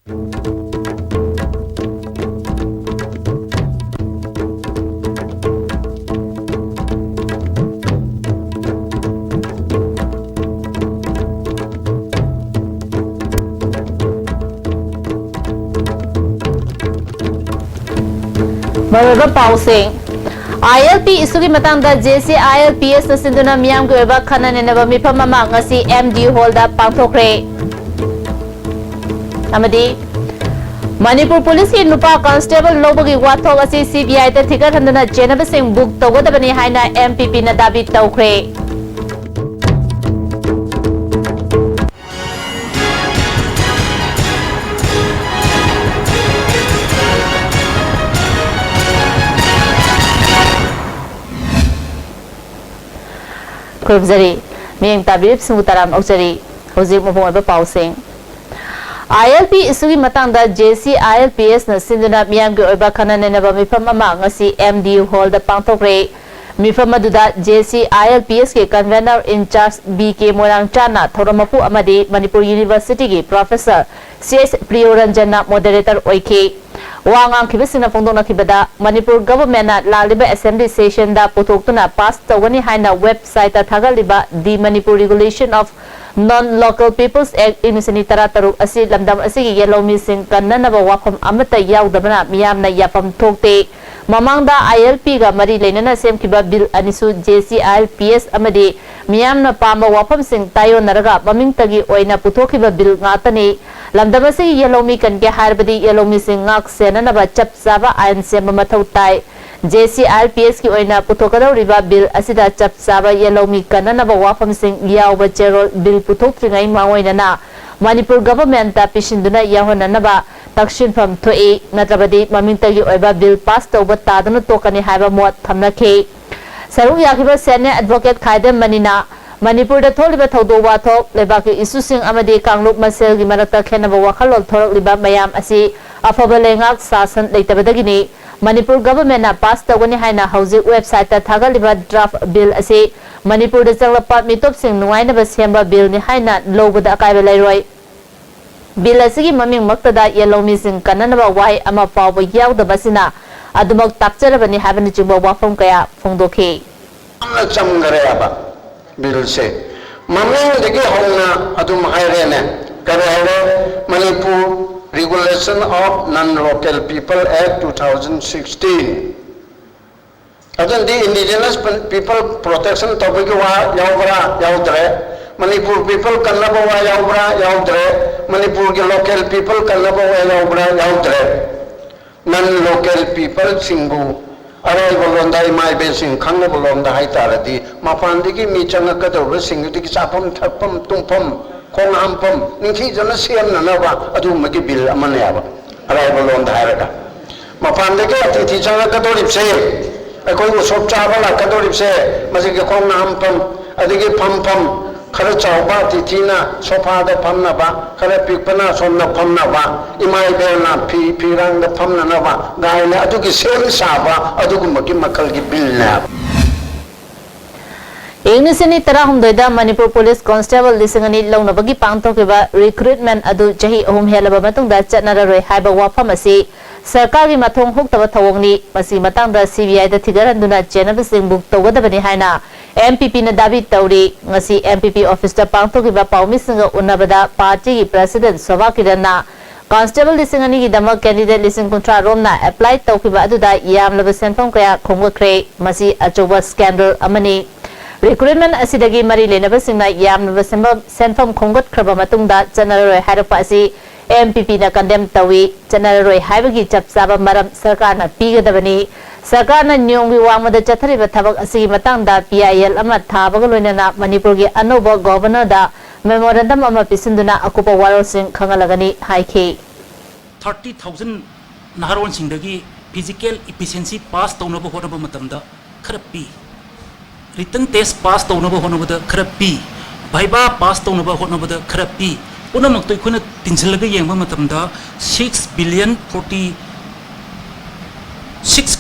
Maraba pausing ILP isugi matangda JC ILPS na sinduna miyam ko iba kanan na ba mipam mama ngasi MD Hall da pangthokre amadi Manipur Police ki nupa constable lobagi wathok asi CBI da thikar handana jenaba sing book tawdabani haina MPP na dabi tawkhre Kurubzari, miyang tabib sumutaram auxari, hojik mapong iba pausing. ILP isugi matangda JC ILPS na sinduna miyang iba kanan na ba mipam ama ngasi MD Hall da pangthokre mipam aduda JC ILPS ke convener in charge BK Morang Chana Thoramapu amadi Manipur University ki Professor CS Priyoranjan na moderator oike. Wangang kibisina fongdong nakibada Manipur government na laliba assembly session da putuktuna pass tawani haina website at thagaliba the Manipur Regulation of Non-Local Peoples Act inisini tarataru asi lamdam asi yellow missing kananaba wafam amata yaudabana miyamna yapam thokte mamangda ILP ga mari lenana sem kiba bill anisu JC ILPS amadi miyamna pamba wafam sing tayo naraga maming tagi oina puthokiba bill ngatani lamdamasi yellow mi kan ke harbadi yellow mi sing ngak senana ba chap saba ain sem mathau tai JC ILPS ki oina puthokadaw riba bill asida chap saba yellow mi kanana ba wafam sing yaw ba cherol bill puthok tringai maoina na Manipur government ta pishinduna yahona na ba takshin from thoi natrabadi maming tagi oiba bill pass tawba tadana tokani haiba mot thamnakhe sarung yakiba senior advocate khaidam manina Manipur da tholiba thawdo wathok lebaki issue sing amadi kanglup masel gi marakta khenaba wakhalol thorok liba mayam asi afaba lengak sasan leitabadagini Manipur government na pass tawani haina housing website ta thagaliba draft bill asi Manipur da changlapa mitop sing nuaina ba semba bill ni haina lobada akaiba lairoi bill asigi maming maktada yellow missing kananaba wai ama pawba yawdabasina adumak takcharabani habani chingba wafam kaya phongdokhe amna chamgare aba bill se maming degi hongna adum hairene karele Manipur Regulation of Non-Local People Act 2016 Adan the Indigenous People Protection topic wa yawbra yawdre Manipur people kannaba wa yawbra yawdre Manipur ke local people kannaba wa yawbra yawdre non-local people singbu arai bolonda mai be sing khangna bolonda hai taradi mapandi ki mi changa ka do sing ti sapam thapam tumpam khong ampam ningthi jana siam na ba adu magi bill amane aba arai bolonda hairaga mapandi ke ati changa ka do ripse akoi ko sop chaba la ka do ripse masi ke khong ampam adigi pam pam khara chawba ti tina sofa da pamna ba khara pikpana somna pamna ba imai be na phi rang da pamna na ba gai na adu ki sem saba adu ku maki makal ki bill na Ingnisini tara humdoida Manipur Police Constable lisingani launabagi pangthokiba recruitment adu chahi ahum helaba matungda chatnararoi haiba wafam asi sarkari mathong hoktaba thawongni masi matangda CBI da thigaranduna chenabasing book tawgadabani haina MPP na dabi tauri ngasi MPP office da pangthokiba paumisinga unabada party ki president Sobakirana Constable lisingani ki dama candidate lising kontra romna apply tawkiba aduda yamlaba senfam kaya khongwakre masi achoba scandal amani recruitment asidagi mari lenaba singna yamnaba senfam khongot khraba matungda chanaroi hairapa asi MPP na condemn tawi chanaroi haibagi chapsaba maram sarkar na pigadabani sarkar na nyongwi wangmada chathariba thabak asigi matangda PIL ama thabaga loinana Manipur gi anoba governor da memorandum ama pisinduna akupa warosing khangalagani haikhe 30,000 naharon singdagi physical efficiency pass tawnaba honaba matamda kharapi written test pass tawnaba honabada kharapi viva pass tawnaba honabada kharapi punamak toy khuna tinsilaga yengba matamda 6 billion 46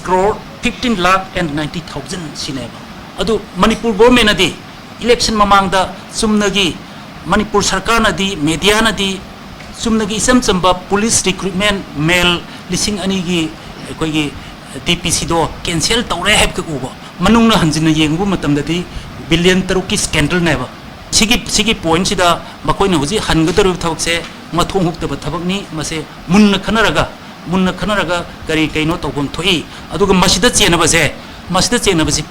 crore 15 lakh and 90,000 sineba adu Manipur government adi election mamangda sumnagi Manipur sarkar nadi media nadi चुमनगी इसम Chamba police recruitment mail लिसिंग अनि की कोई TPC दो cancel तौरे है के उबा मनुंग ना हंजिन येंगबु मतम दती बिलियन तरुक की स्कैंडल नेबा सिगी पॉइंट सिदा मकोई ने हुजी हनगदर थबक से मथों हुक्तब थबकनी मसे मुन्न खनरगा करी कइनो तौगम थोई अदुग मसिदा चेनबसे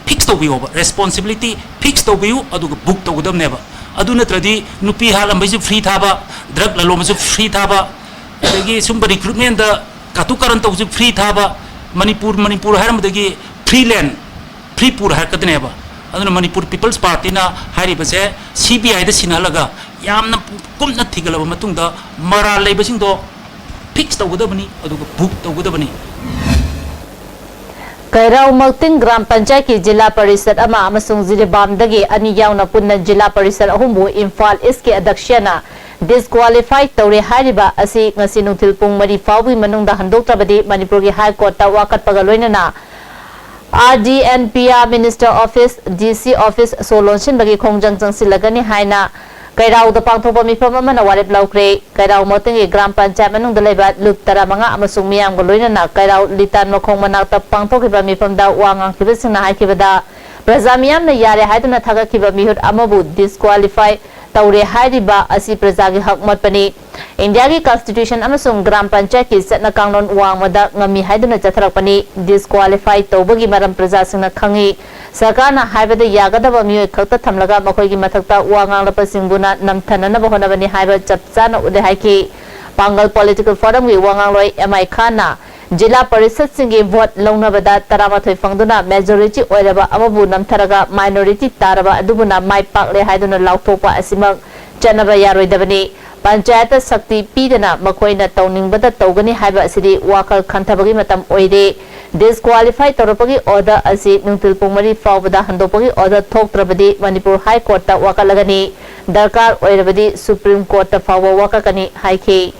फिक्स तौबियोबा रेस्पॉन्सिबिलिटी फिक्स तौबियु अदुग बुक तौगदम नेबा अदु नत्रदि नुपी हालंबैसु फ्री थाबा ड्रग ललोमसु फ्री थाबा अदगी सुंब रिक्रूटमेंट दा कातु करन तौसु फ्री थाबा मणिपुर हरमदगी फ्रीलैंड फ्री पूर हरकदनेबा अदुन मणिपुर पीपल्स पार्टी ना हारिबसे CBI दा सिनालगा यामना कुमना थिगलबा मतुंगदा मरा लेबसिंग दो फिक्स तौगदबनी अदुग बुक तौगदबनी Kairau Malting Gram Panchayat ki Jilla Parishad ama amasung Zilibamdagi ani yauna punna Jilla Parishad ahumbu Imphal East ki adakshana disqualified tawre hariba asi ngasi nungthil pung mari fawbi manungda handoktrabadi Manipur ki High Court ta wakat pagaloinana RDNPR Minister Office DC Office Solonshin bagi khongjang jangsilagani haina Kairau da pangthopa mifam amana warep laukre Kairau Malting ki Gram Panchayat manungda leba lup taramanga amasung miyam galoinana Kairau litan makhong manakta pangthokiba mifam da wangang kibasingna haikibada Praja miyam na yare haiduna thagakiba mihut amabu disqualify tawre hairiba asi praja gi hak matpani India ki constitution amasung Gram Panchayat ki satna kanglon wangmada ngami haiduna chatharakpani disqualify tawbagi maram praja singna khangi Sarkarna haibada yagadaba miyoi khakta thamlaga makhoi gi mathakta wangang lapasingbuna namthanana bahonabani haiba chapchana ude haiki Pangal Political Forum gi wangang loi MI Khana Jilla Parishad singi vote launabada taramathoi fangduna majority oiraba amabu namtharaga minority taraba adubuna mai pakle haiduna lauthopa asimak chanaba yaroidabani Panchayat Sakti pidana makoina tawningbada tawgani haiba asidi wakal khantabagi matam oire disqualify tawrapagi order asi nungtil pungmari fawbada handopagi order thoktrabadi Manipur High Court ta wakalagani darkar oirabadi Supreme Court ta fawwa wakakani haiki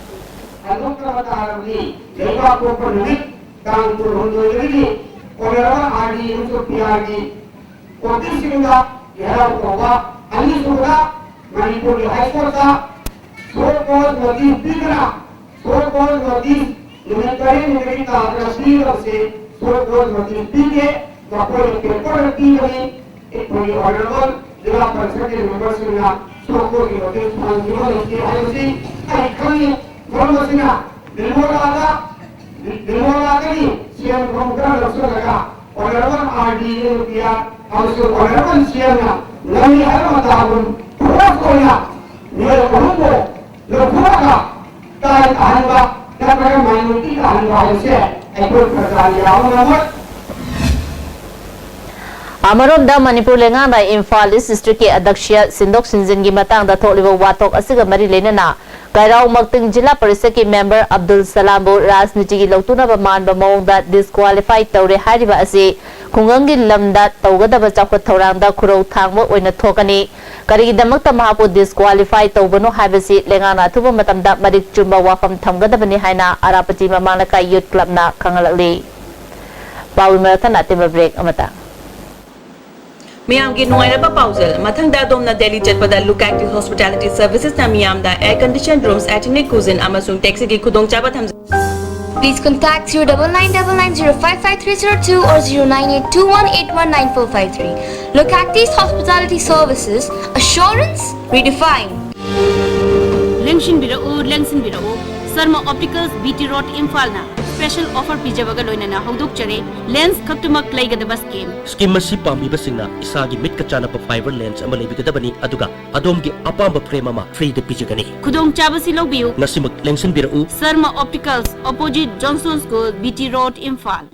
Manipur High Court so-called notice bigna, so-called notice निमित्तरी का रसीद से so-called notice बिगे कोई paper रखी हुई एक कोई order जिला परिषद के मेंबर्स ने so-called notice मांगी इसके आयोजी एक कोई फॉर्मेशन दिलमोड़ा नहीं सीएम कॉन्फ्रेंस रखा लगा ऑर्डर आरडीए किया और उसको ऑर्डर सीएम ना नहीं है मतलब पूरा कोया मेरे को लोगों का आएगा क्या करें माइनॉरिटी का आने से एक प्रकार यार Amarom Manipur lengana Imphal East District ki Adaksha Sindok Sinjin gi matang da tholiba watok asiga mari lenana Kairau Malting Jilla Parishad ki member Abdul Salam bu rajniti gi lautuna ba man ba mawng da disqualify tawre hariba asi khungang gi lamda tawgadaba chawkhat thorang da khurau thangba oina thokani karigi damakta mahapu disqualify tawbano habasi lengana thuba matamda marik chumba wafam thamgadabani haina Arapati Mamanaka Youth Club na khangalakli Pawi Marathon atima break amata Miyam ki nuwairaba pausal mathangda domna Delhi chatpada look active hospitality services na miyam da air conditioned rooms ethnic cuisine amasung taxi ki khudongchaba tham Please contact 0999055302 or 0982181943. Look at these hospitality services. Assurance redefined. Lengshin Birao, Sarma Opticals BT Road Imphal na special offer pijabaga loinana hodok chare lens khaktumak laigadaba scheme. Scheme masi pambiba singna isagi mit kachana pa fiber lens ama lebigadabani aduga adomgi apamba frame ama free de pijagani. Khudong chabasi logbiu Nasimuk Lengshin Birao, Sarma Opticals opposite Johnson School BT Road Imphal.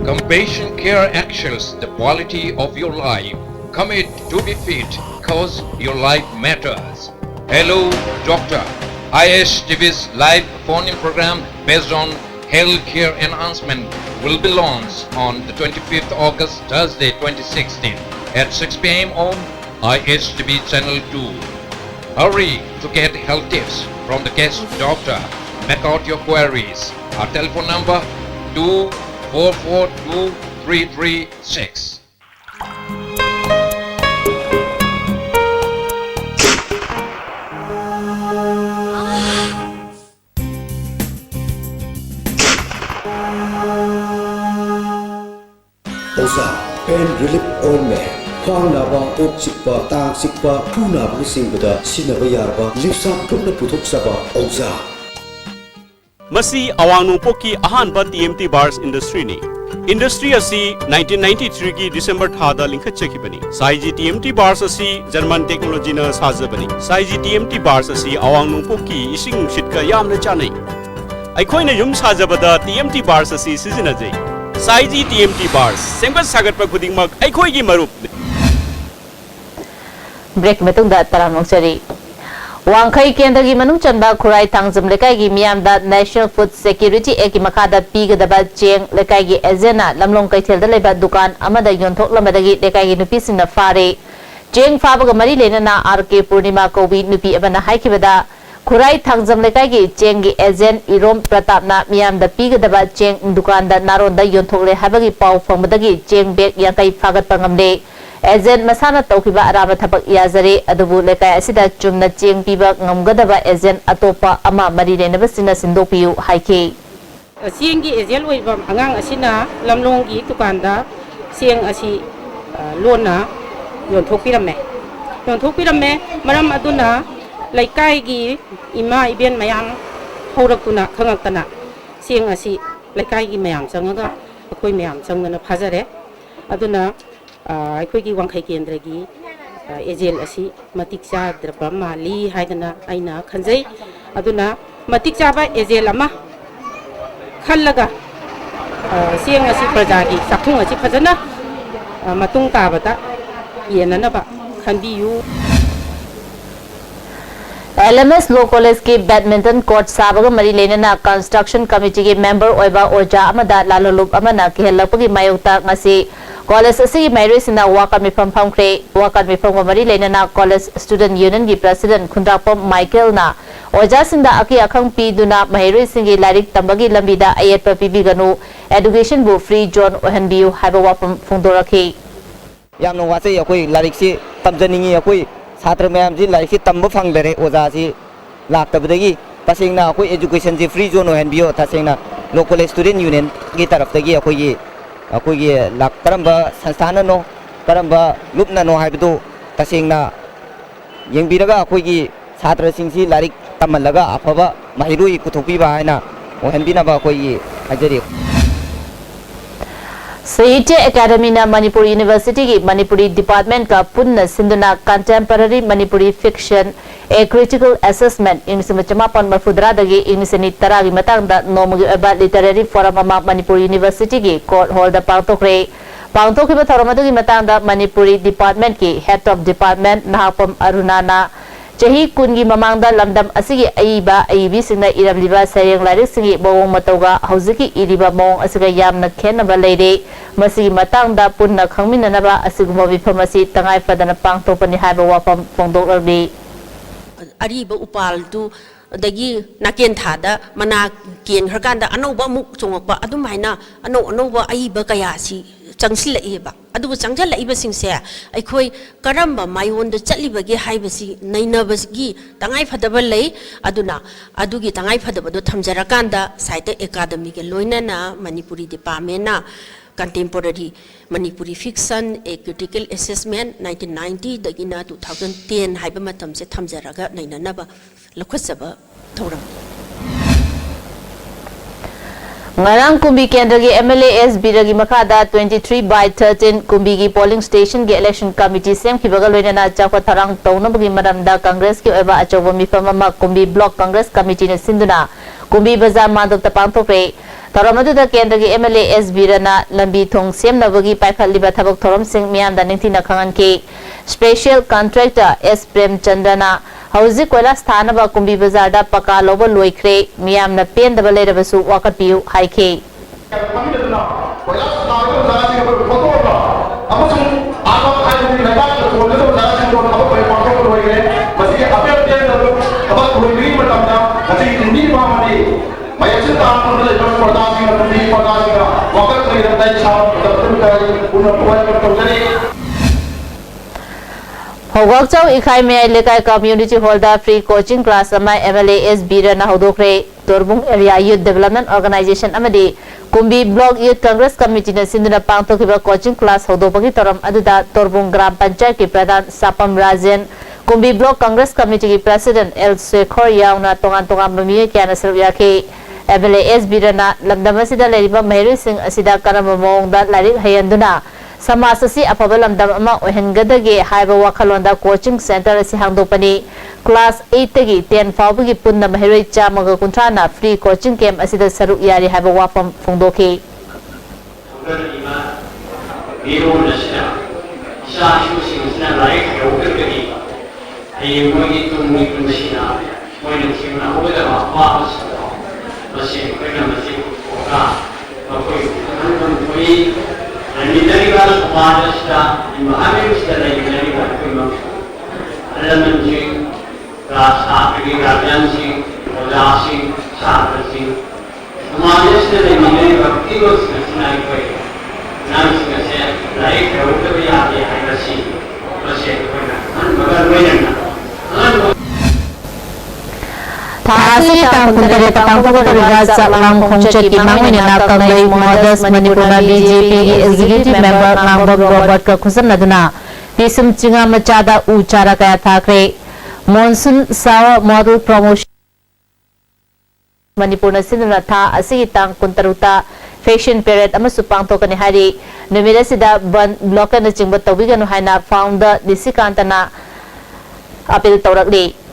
Compassion Care actions the quality of your life. Commit to be fit cause your life matters. Hello Doctor. ISTV's live phone-in program based on health care enhancement will be launched on the 25th August, Thursday 2016 at 6 p.m. on ISTV Channel 2. Hurry to get health tips from the guest doctor. Make out your queries. Our telephone number 24423336. Oza Pain Relief Ointment Khwang naba ok chikpa tang chikpa khu naba singda sinaba yarba lipsa thukna puthok saba Oza Masi awang nungpoki ahanba TMT bars industry ni industry asi 1993 ki December thada linkha chekibani saiji TMT bars asi German technology na sajabani saiji TMT bars asi awang nungpoki ising sitka yamna chanai aikhoina yum sajabada TMT bars asi sizinajai saiji TMT bars sembat sagatpa khudingmak aikhoi gi marup break metungda taramongchari Wangkai Kendra gi manung chanba khurai thangjam lekai gi miam da National Food Security Act ki makada pigada cheng lekai gi ezena lamlong kaithel da leba dukan amada yonthok lamadagi lekai gi nupi singna fare cheng fabaga mari lena na RK Purnima Kobi nupi abana haikibada khurai thangjam lekai gi cheng gi agent Irom Pratap na miam da pigada cheng dukan da naron da yonthok le habagi pau phangmadagi cheng bag yankai phagat pangamde Agent masana taukiba araba thabak yazare adubu lekai asida chumna cheng piba ngamgadaba agent atopa ama mari lenaba sina sindopiu haike sieng gi agent oiba angang asina lamlong gi tukanda sieng asi lona yonthokpiramme maram aduna laikai gi ima iben mayam horakuna khangaktana sieng asi laikai gi mayam changaga akoi mayam changna phajare aduna ꯑꯩꯈꯣꯏꯒꯤ ꯋꯥꯡꯈꯩ ꯀꯦꯟꯗ꯭ꯔꯒꯤ again ꯑꯁꯤ ꯃꯇꯤꯛ ꯆꯥꯗ꯭ꯔꯕ ꯃꯥꯜꯂꯤ ꯍꯥꯏꯗꯅ ꯑꯩꯅ ꯈꯟꯖꯩ ꯑꯗꯨꯅ ꯃꯇꯤꯛ ꯆꯥꯕ ꯑꯦꯖꯦꯟ ꯑꯃ ꯈꯜꯂꯒ ꯆꯦꯡ ꯑꯁꯤ ꯄ꯭ꯔꯖꯥꯒꯤ ꯆꯥꯛꯊꯨꯡ ꯑꯁꯤ ꯐꯖꯅ ꯃꯇꯨꯡ ꯇꯥꯕꯗ ꯌꯦꯟꯅꯅꯕ ꯈꯟꯕꯤꯌꯨ LMS Law College के बैडमिंटन कोर्ट साबग मरी लेना कंस्ट्रक्शन कमिटी के मेंबर ओइबा ओरजा अमदा लालुलुप अमना केहलपगी मायोक्ता ngasi कॉलेज असि मैरिसिना वाकन मिफम फमख्रे वाकन मिफम मरी लेना कॉलेज स्टूडेंट यूनियन की प्रेसिडेंट खुंदापम माइकल ना ओरजा सिंदा अकी अखंग पीदुना महिरिसिंगी लारिक तंबगी लंबीदा अयेत पीबीगनु एजुकेशन बु फ्री जोन ओहनबियु हाइबा वापम फोंदोरखी यामनो वासे अकोई लारिक से तमजनिंगी अकोई छात्र मैम जी लाइक से तंब फंगदरे ओजा से लाक्तबदगी तसेंगना अकोई एजुकेशन से फ्री जोन ओहनबियो तसेंगना लोकल स्टूडेंट यूनियन की तरफ तगी अकोई लाक करंबा संस्थान नो करंबा लुपना नो हाइबदो तसेंगना यंगबिरगा अकोई छात्र सिंसी लारिक तमलगा अफबा महिरुई कुथोपीबा हाइना ओहनबिनाबा अकोई हाजरी साहित्य एकेडमी ना मणिपुर यूनिवर्सिटी की मणिपुरी डिपार्टमेंट का पुनः सिंधुना contemporary Manipuri fiction a critical assessment English मफुद्रा दगी इंग्लिश तरागी मतंगदा नोमगी अबा लिटरेरी फोरम अमा मणिपुर यूनिवर्सिटी की कोर्ट हॉल दा पांगतोखरे पांगतोखिबा थोरमदगी मतंगदा मणिपुरी डिपार्टमेंट की हेड ऑफ डिपार्टमेंट नाहपम अरुणाना चही कुनगी ममांगदा लमदम असिगी अईबा अईबी सिंगना इरमलिबा सरेंग लारिक सिंगी बोंग मतौगा हौजिकी इरिबा मोंग असिगा यामना खेनबा लेरे मसिगी मतंगदा पुन्ना खंगमिननबा असिगुम विफम असि तंगाई फदना पांगतोपनि हाइबा वाफम फोंदोकलबी अरीब उपाल तु दगी नाकेन थादा मना केन खरकांदा अनौबा मुक चोंगकपा अदुमाइना अनौबा अईबा कयासी चंगसिलइबा अदुबु चंगजलइबसिंगसे अखोई करंबा मायोंद चलिबगे हाइबसी नैनबसगी तंगाई फदबा लई अदुना अदुगी तंगाई फदबदो थमजरकांदा साहित्य एकेडमी के लोइनाना Manipuri department contemporary Manipuri fiction a critical assessment 1990 दगिना 2010 हाइबा मतम से थमजरगा नैननबा लखसबा थौरम Ngarang Kumbi Kendra की MLA SB रगी मखादा 23/13 कुंबी की पोलिंग स्टेशन के इलेक्शन कमिटी सेम की बगल लेना चाको थरंग तौनबगी मरमदा कांग्रेस की ओबा अचौब मिफममा कुंबी ब्लॉक कांग्रेस कमिटी ने सिंधुना कुंबी बाजार मादक तपांगथोक्रे थरमदुदा केंद्र की MLA SB रना लंबी थोंग सेमनबगी पाइखलिबा थबक थोरम सिंह मियामदा निंथिना खंगन के स्पेशल कॉन्ट्रैक्टर S प्रेमचंद्रना हौजिक कोयला स्थानब कुंबी बाजार दा पका lobe लोइख्रे मियामना पेंदब लेरबसु वाकपियु हाइखे Hogakchau Ikhai Mei Lekai Community Hall da free coaching class ama MLAS Birana Hodokre Torbung Area Youth Development Organization amadi Kumbi Block Youth Congress Committee na sinduna pangthokiba coaching class hodopagi toram aduda Torbung Gram Panchayat ki Pradhan Sapam Rajan Kumbi Block Congress Committee ki President El Sekhor yauna tongan mamiye kyana saru yake MLAS Birana lamdamasida leriba Mahiri Singh asida karamba maongda larik hayanduna Samasasi afaba lamdam ama ohengadage haiba wakhalonda coaching center asi hangdopani class 8 tagi 10 fawbagi punna mahiroi chamaga kuntrana free coaching camp asida saruk yari haiba wafam phungdoki Menjadikan kepada kita memahami secara menjadikan firman elemen sing rasa pikiran sing olah sing sahabat sing semuanya secara menjadikan itu sesuai koi nanti sesuai lain kalau kita ada sih masih kita bagaimana Thasi tang kuntare patang ko raja lang khongche ki mangni na kangai modas Manipur BJP executive member Nambab Robert ka khusan naduna pisum chinga machada uchara kaya thakre monsoon sawa model promotion Manipur na sinuna tha asi tang kuntaruta fashion parade amasu pangtokani hari numira sida ban block na chingba tawiganu haina founder Nisikantana appeal tawrakli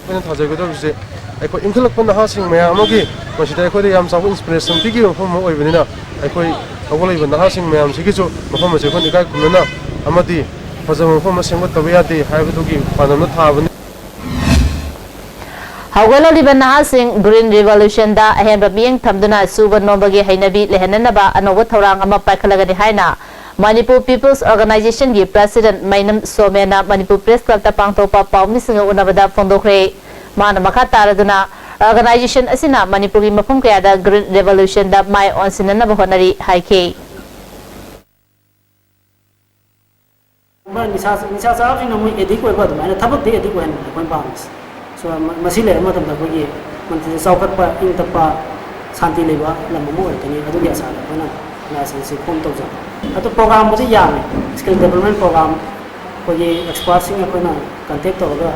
थाजागदबसे अखोई इंखलक नहासिंग ma'am यम चाव inspiration piggy मफम ओइबनिना अखोई अगोलैब नहासिंग ma'am सिगिसु मफम से खन इकाय खुमना अमदी फजम मफम सेंग तब यादे हाइबदुगी पानम थाबनि Hawgaloliba nahasing Green Revolution da ahenba miyeng thamduna suba nombagi hainabi lehenanaba anoba thorang ama paikhalagani haina Manipur People's Organization ki President Mainam Somena Manipur Press Club ta pangthopa pawmi singa unabada fondokre mana makha taraduna organization asina Manipur ki mafum kaya da Green Revolution da mai on sinanaba honari haike Nisa saab sing namu edik ko ba mana thabak de edik ko han kon paus so masile ma tam da ko ye manti saukat pa ing tapa santi leba lam mo tani adu ya sa na na sense kom to ja atau program budi yam skill development program ko ye expert sing ko na contact to ga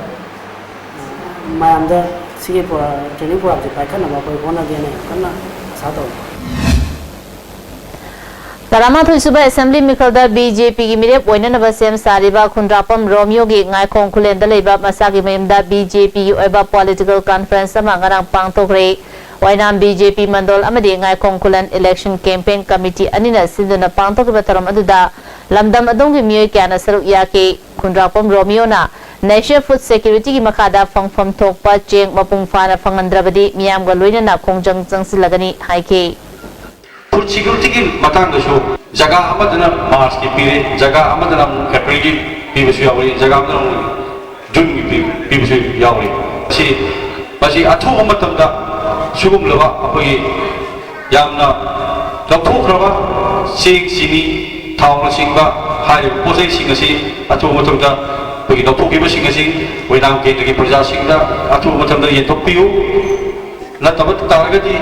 mayam da sige po training ko ap pa kana ba ko bona de ne kana sa to Tarama Thusuba Assembly Mikalda BJP ki mirep oinanaba sem sariba khundrapam Romeo gi ngai khongkhulen da leiba masagi mayamda BJP oiba political conference ama ngarang pangtokre Wainam BJP Mandol amadi ngai khongkhulen election campaign committee anina sinduna pangtokba taram aduda lamdam adongi miyoi kyana saruk yake khundrapam Romeo na National Food Security ki makada fangfam thokpa cheng mapung fana fangandrabadi miyam ga loinana khongjang changsilagani haike Food security ki matang dasu jaga amadana Mars ki pire jaga amadana April ki pibisu yauri jaga amadana June ki pibisu yauri pasi athu amatam da sugum laba apoi yamna lapuk raba sing sini thawna singba hai posai singasi athu amatam da pagi lapuk ki singasi wainam ke ki praja singda athu amatam da yetoppiu na tabat taragati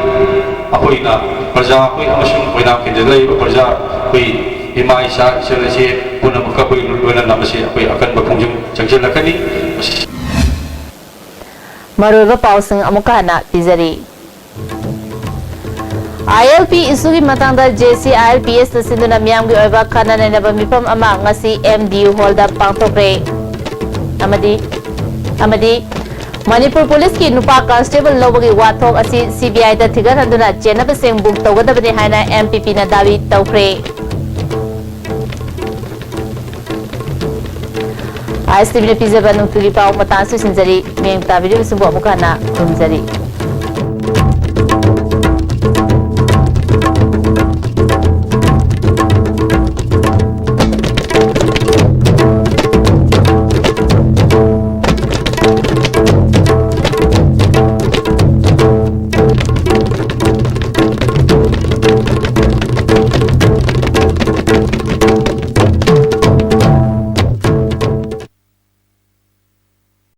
apoi na praja koi amasung wainam ke jelai praja koi himai sa selese puna muka koi luana namase apoi akan berkunjung changjelakani Maruba pausing amukana pizari ILP isugi matangda JC ILPS na sinduna miyam gi oiba kana na mipam ama ngasi MDU holda pangtokre amadi Manipur Police ki nupa constable lobagi wathok asi CBI da thigar handuna chenaba seng buk tawgadabani haina MPP na dawi tawkre ISTV ne pizza banu tugi paw matasu sinjari meng ta video subo amukana tunjari